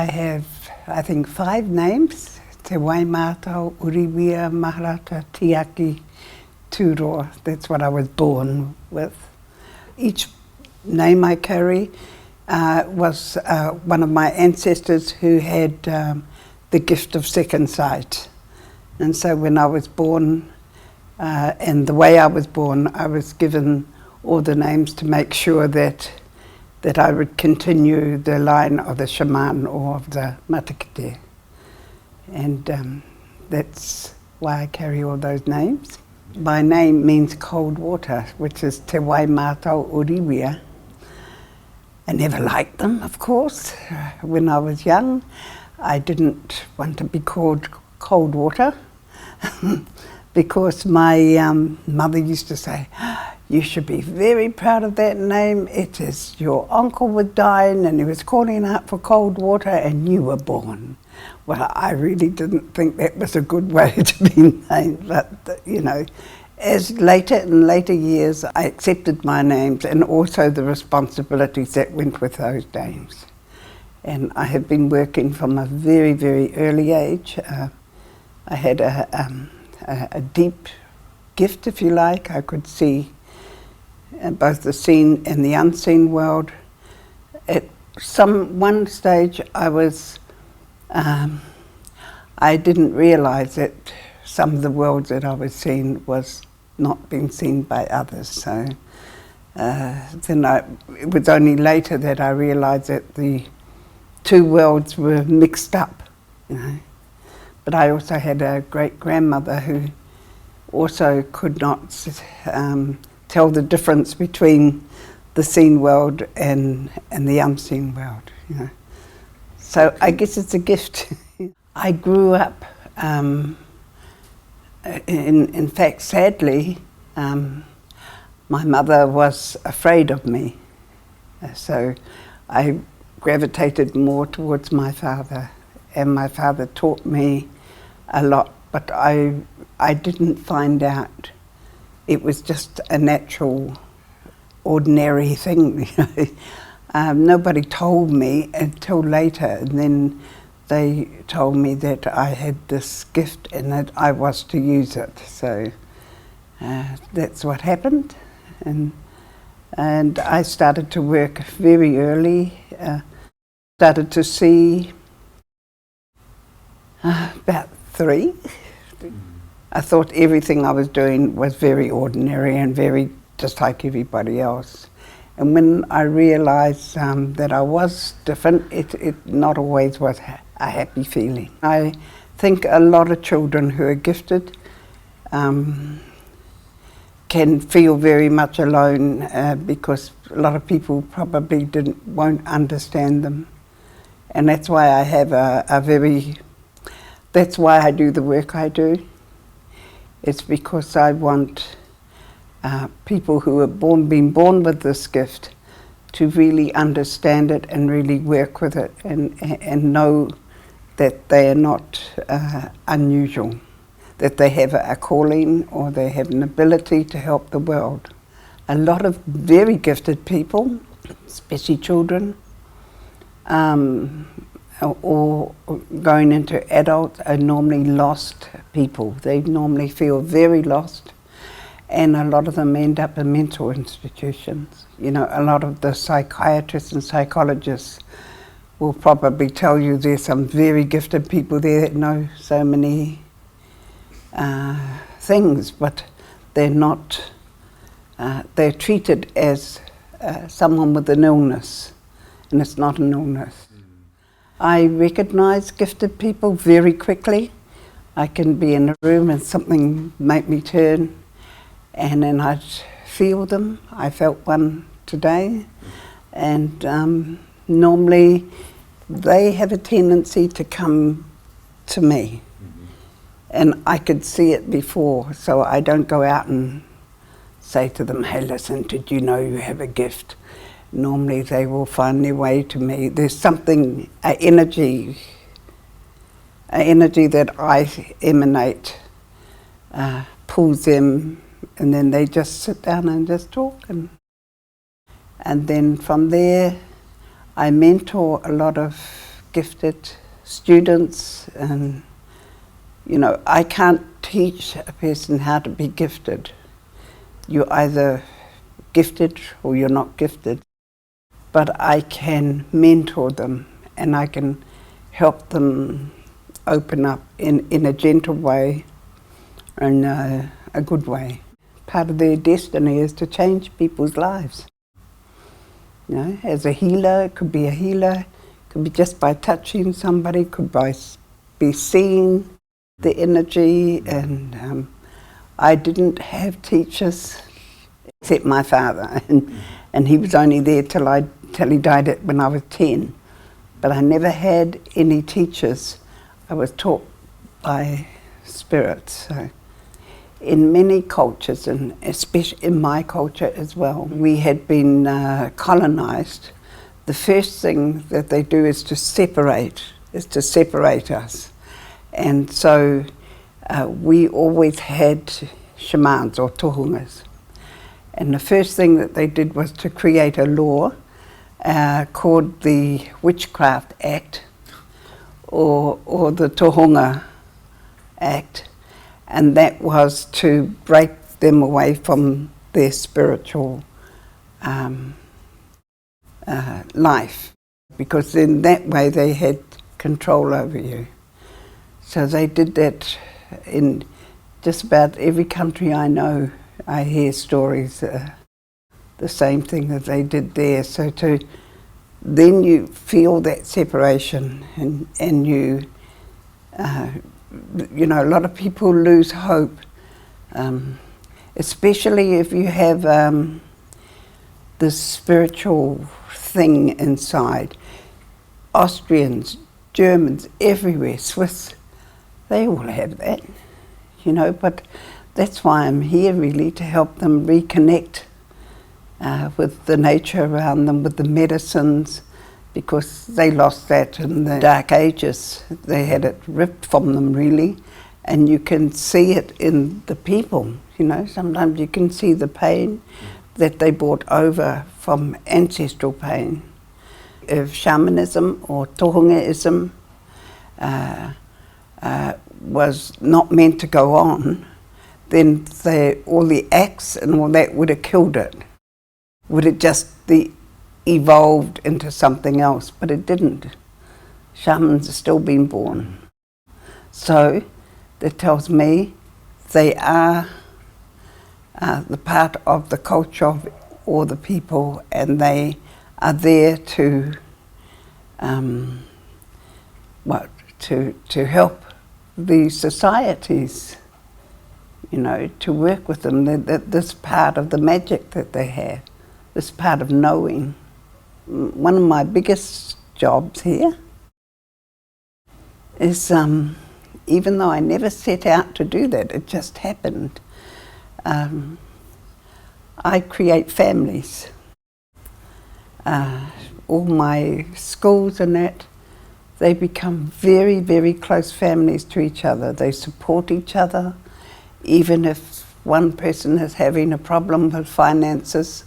I have, I think, 5 names. Te Waimātau, Uriwia, Maharata, Tiaki, Turoa. That's what I was born with. Each name I carry was one of my ancestors who had the gift of second sight. And so when I was born, and the way I was born, I was given all the names to make sure that I would continue the line of the shaman or of the Matakite. And that's why I carry all those names. My name means cold water, which is Te Waimātau Uriwia. I never liked them, of course. When I was young, I didn't want to be called cold water because my mother used to say, "You should be very proud of that name. It is your uncle was dying and he was calling out for cold water and you were born." Well, I really didn't think that was a good way to be named, but you know, as in later years, I accepted my names and also the responsibilities that went with those names. And I have been working from a very, very early age. I had a deep gift, if you like. I could see both the seen and the unseen world. At one stage, I didn't realise that some of the worlds that I was seeing was not being seen by others. So it was only later that I realised that the 2 worlds were mixed up, you know. But I also had a great-grandmother who also could not tell the difference between the seen world and the unseen world, you know. So I guess it's a gift. I grew up, in fact, sadly, my mother was afraid of me. So I gravitated more towards my father, and my father taught me a lot, but I didn't find out. It was just a natural, ordinary thing, you know. Nobody told me until later, and then they told me that I had this gift and that I was to use it. So that's what happened, and I started to work very early. Started to see about 3. I thought everything I was doing was very ordinary and very just like everybody else. And when I realised that I was different, it not always was a happy feeling. I think a lot of children who are gifted can feel very much alone because a lot of people probably won't understand them. And that's why I have that's why I do the work I do. It's because I want people who are been born with this gift to really understand it and really work with it and know that they are not unusual, that they have a calling or they have an ability to help the world. A lot of very gifted people, especially children, or going into adults, are normally lost people. They normally feel very lost, and a lot of them end up in mental institutions. You know, a lot of the psychiatrists and psychologists will probably tell you there's some very gifted people there that know so many things, but they're not, they're treated as someone with an illness, and it's not an illness. I recognise gifted people very quickly. I can be in a room and something make me turn, and then I'd feel them. I felt one today, and normally they have a tendency to come to me, and I could see it before, so I don't go out and say to them, "Hey, listen, did you know you have a gift?" Normally they will find their way to me. There's something, an energy that I emanate pulls them, and then they just sit down and just talk. And then from there, I mentor a lot of gifted students, and you know, I can't teach a person how to be gifted. You're either gifted or you're not gifted. But I can mentor them, and I can help them open up in a gentle way and a good way. Part of their destiny is to change people's lives. You know, as a healer, it could be a healer, could be just by touching somebody, could be seeing the energy. And I didn't have teachers except my father, and he was only there till he died when I was 10. But I never had any teachers. I was taught by spirits. So in many cultures, and especially in my culture as well, we had been colonized. The first thing that they do is to separate us. And so we always had shamans or tohungas. And the first thing that they did was to create a law called the Witchcraft Act or the Tohunga Act, and that was to break them away from their spiritual life, because in that way they had control over you. So they did that in just about every country I know. I hear stories, the same thing that they did there. So then you feel that separation, and you know, a lot of people lose hope, especially if you have this spiritual thing inside. Austrians, Germans, everywhere, Swiss, they all have that, you know, but that's why I'm here, really, to help them reconnect with the nature around them, with the medicines, because they lost that in the Dark Ages. They had it ripped from them, really, and you can see it in the people, you know. Sometimes you can see the pain that they brought over from ancestral pain. If shamanism or tohungaism was not meant to go on, then all the acts and all that would have killed it. Would it just evolved into something else? But it didn't. Shamans are still being born. So that tells me they are the part of the culture of all the people, and they are there to help the societies, you know, to work with them. This part of the magic that they have, this part of knowing. One of my biggest jobs here is, even though I never set out to do that, it just happened. I create families. All my schools and that, they become very, very close families to each other. They support each other. Even if one person is having a problem with finances,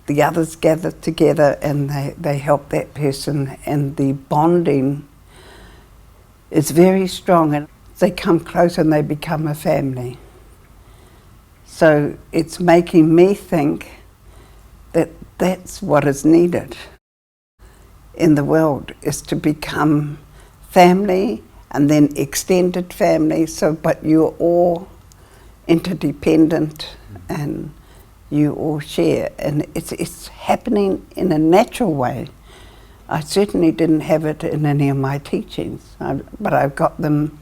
the others gather together and they help that person, and the bonding is very strong, and they come close and they become a family. So it's making me think that that's what is needed in the world, is to become family and then extended family. So, but you're all interdependent and you all share, and it's happening in a natural way. I certainly didn't have it in any of my teachings, but I've got them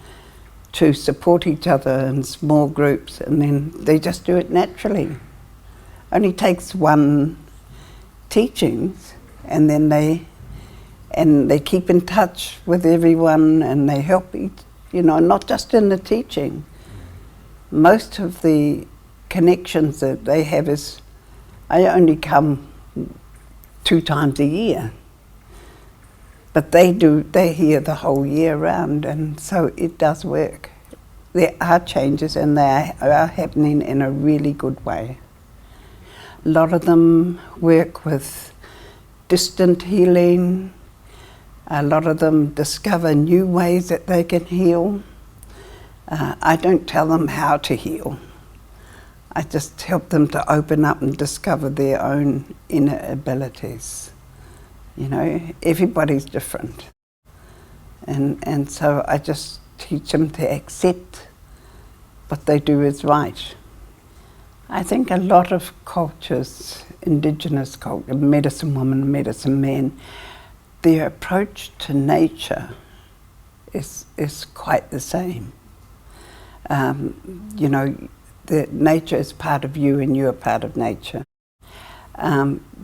to support each other in small groups, and then they just do it naturally. Only takes one teachings, and then they keep in touch with everyone, and they help each, you know, not just in the teaching. Most of the connections that they have is, I only come 2 times a year, but they hear the whole year round, and so it does work. There are changes, and they are happening in a really good way. A lot of them work with distant healing, A lot of them discover new ways that they can heal. I don't tell them how to heal. I just help them to open up and discover their own inner abilities. You know, everybody's different. And so I just teach them to accept what they do is right. I think a lot of cultures, indigenous culture, medicine woman, medicine man, their approach to nature is quite the same. You know, the nature is part of you and you're part of nature.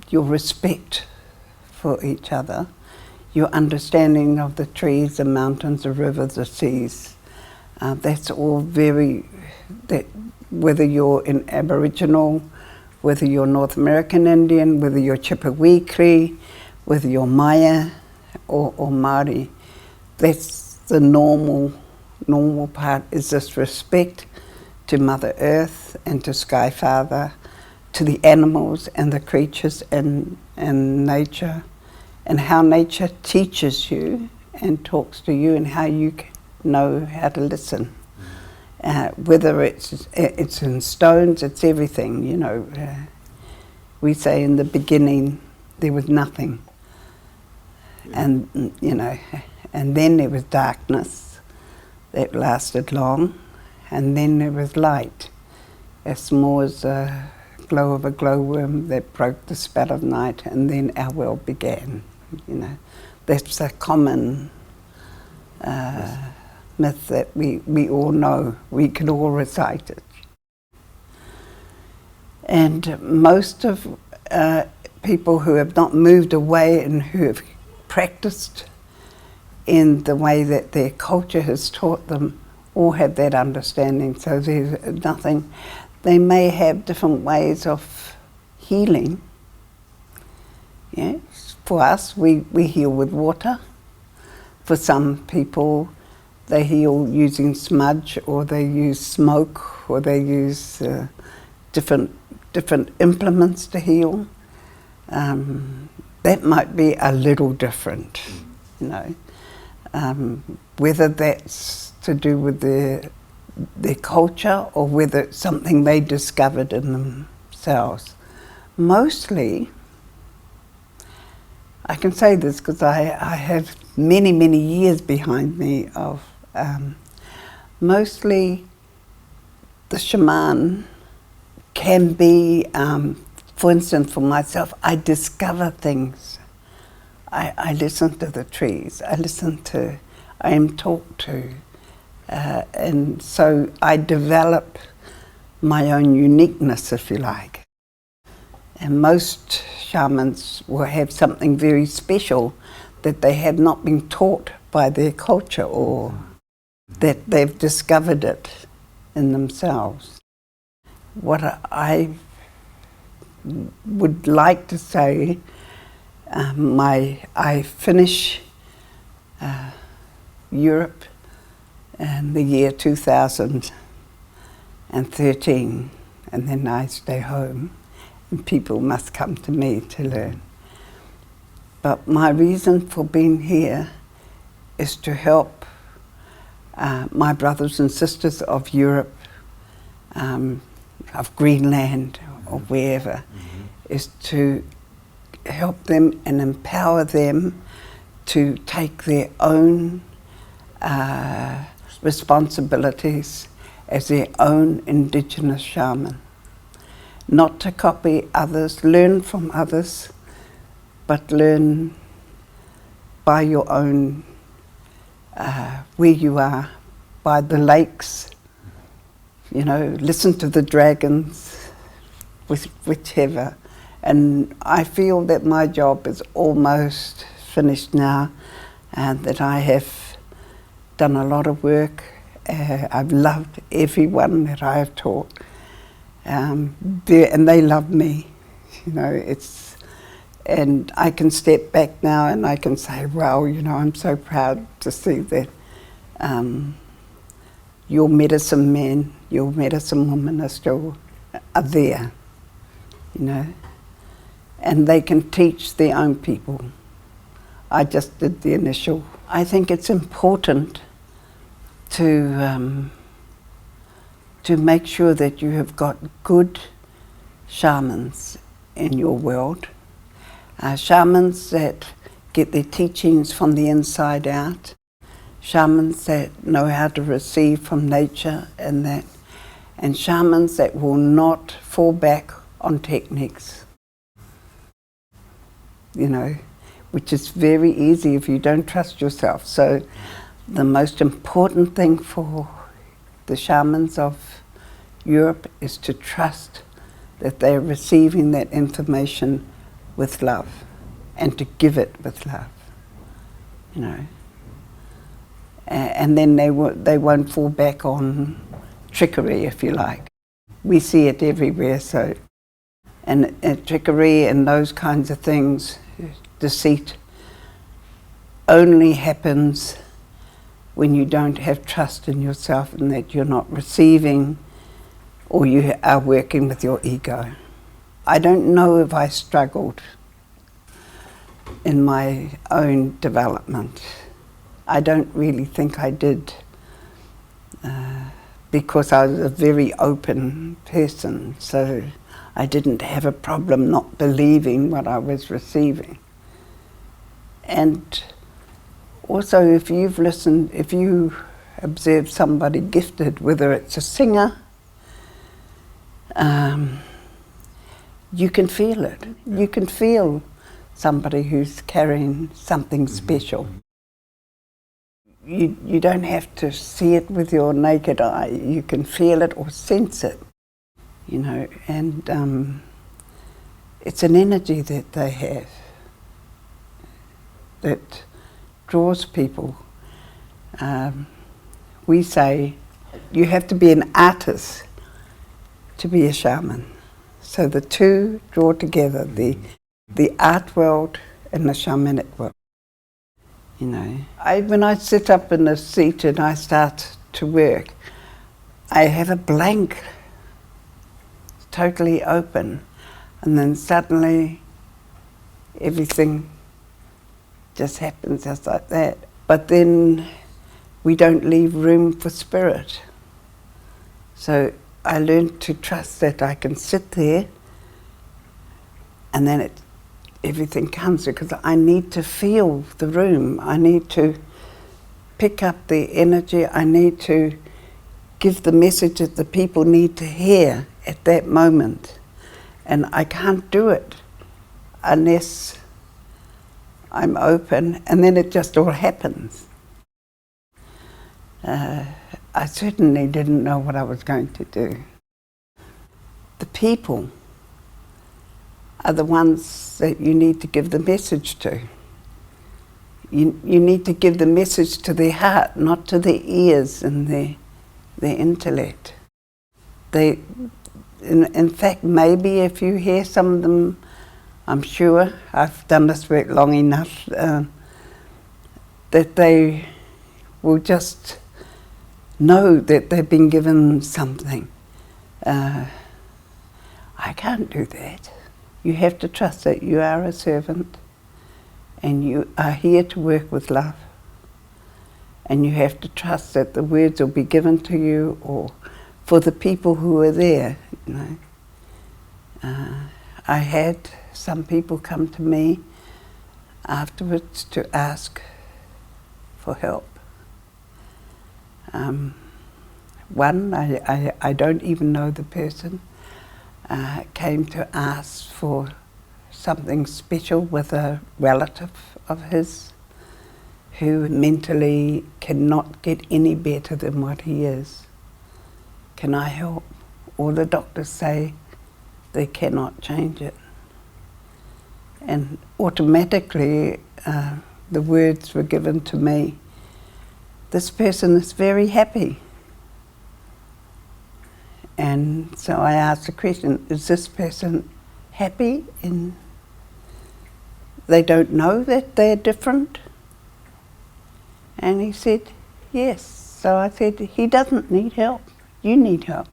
Your respect for each other, your understanding of the trees, the mountains, the rivers, the seas, that's all very, whether you're in Aboriginal, whether you're North American Indian, whether you're Chippewa Cree, whether you're Maya or Maori, that's the normal part, is this respect to Mother Earth and to Sky Father, to the animals and the creatures and nature, and how nature teaches you and talks to you and how you know how to listen. Whether it's in stones, it's everything, you know. We say in the beginning there was nothing. And, you know, and then there was darkness that lasted long, and then there was light, as small as a glow of a glowworm that broke the spell of night, and then our world began, you know. That's a common myth that we all know. We can all recite it. And most of people who have not moved away and who have practiced in the way that their culture has taught them all have that understanding. So there's nothing. They may have different ways of healing. Yes, for us, we heal with water. For some people, they heal using smudge, or they use smoke, or they use different implements to heal. That might be a little different, you know. Whether that's to do with their culture or whether it's something they discovered in themselves. Mostly, I can say this because I have many years behind me of mostly the shaman can be, for instance, for myself, I discover things. I listen to the trees, I am talked to, and so I develop my own uniqueness, if you like. And most shamans will have something very special that they have not been taught by their culture, or that they've discovered it in themselves. What I would like to say, I finish Europe in the year 2013, and then I stay home, and people must come to me to learn. But my reason for being here is to help my brothers and sisters of Europe, of Greenland or wherever, is to help them and empower them to take their own responsibilities as their own indigenous shaman. Not to copy others, learn from others, but learn by your own, where you are, by the lakes, you know, listen to the dragons, whichever. And I feel that my job is almost finished now, and that I have done a lot of work. I've loved everyone that I have taught, and they love me, you know. And I can step back now and I can say, well, you know, I'm so proud to see that your medicine men, your medicine women are there, you know, and they can teach their own people. I just did the initial. I think it's important to make sure that you have got good shamans in your world. Shamans that get their teachings from the inside out. Shamans that know how to receive from nature and that. And shamans that will not fall back on techniques. You know, which is very easy if you don't trust yourself. So the most important thing for the shamans of Europe is to trust that they're receiving that information with love and to give it with love, you know. And then they won't fall back on trickery, if you like. We see it everywhere, so, and trickery and those kinds of things, deceit, only happens when you don't have trust in yourself and that you're not receiving or you are working with your ego. I don't know if I struggled in my own development. I don't really think I did because I was a very open person, so I didn't have a problem not believing what I was receiving. And also, if you've listened, if you observe somebody gifted, whether it's a singer, you can feel it. You can feel somebody who's carrying something special. You don't have to see it with your naked eye. You can feel it or sense it, you know, and it's an energy that they have that draws people. We say you have to be an artist to be a shaman. So the two draw together, the art world and the shamanic world. You know, when I sit up in a seat and I start to work, I have a blank, totally open, and then suddenly everything just happens just like that. But then we don't leave room for spirit. So I learned to trust that I can sit there and then everything comes, because I need to feel the room. I need to pick up the energy. I need to give the message that the people need to hear at that moment. And I can't do it unless I'm open, and then it just all happens. I certainly didn't know what I was going to do. The people are the ones that you need to give the message to. You need to give the message to their heart, not to their ears and their intellect. In fact, maybe if you hear some of them, I'm sure, I've done this work long enough, that they will just know that they've been given something. I can't do that. You have to trust that you are a servant and you are here to work with love. And you have to trust that the words will be given to you or for the people who are there. You know. I had some people come to me afterwards to ask for help. One, I don't even know the person, came to ask for something special with a relative of his who mentally cannot get any better than what he is. Can I help? All the doctors say they cannot change it. And automatically the words were given to me, this person is very happy. And so I asked the question, is this person happy? And they don't know that they're different? And he said, yes. So I said, he doesn't need help. You need help.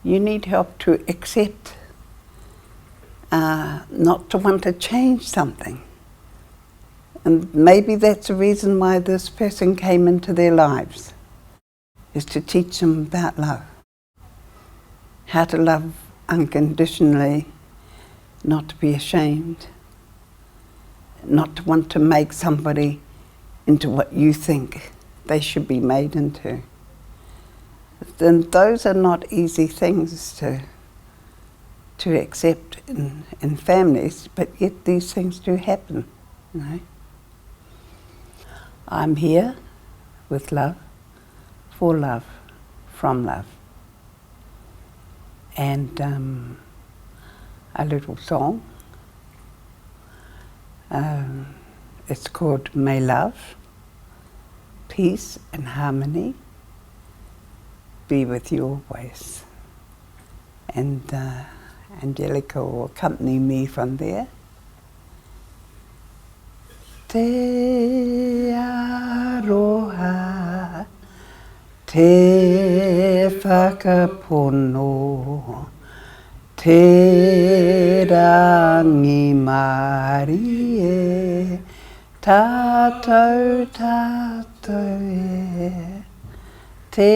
You need help to accept, not to want to change something. And maybe that's the reason why this person came into their lives, is to teach them about love. How to love unconditionally, not to be ashamed, not to want to make somebody into what you think they should be made into. Then those are not easy things to accept in families, but yet these things do happen, you know. I'm here with love, for love, from love. And a little song. It's called May Love, Peace and Harmony be with you always. And Angelica will accompany me from there. Te aroha, te whakapono, te rangi mari e, tātou e. Te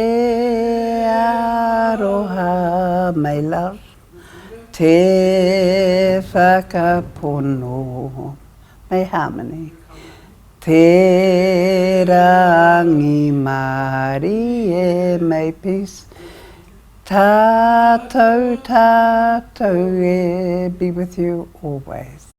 aroha, may love, te whakapono, may harmony. Te rangi mari e, may peace. Tātou e, be with you always.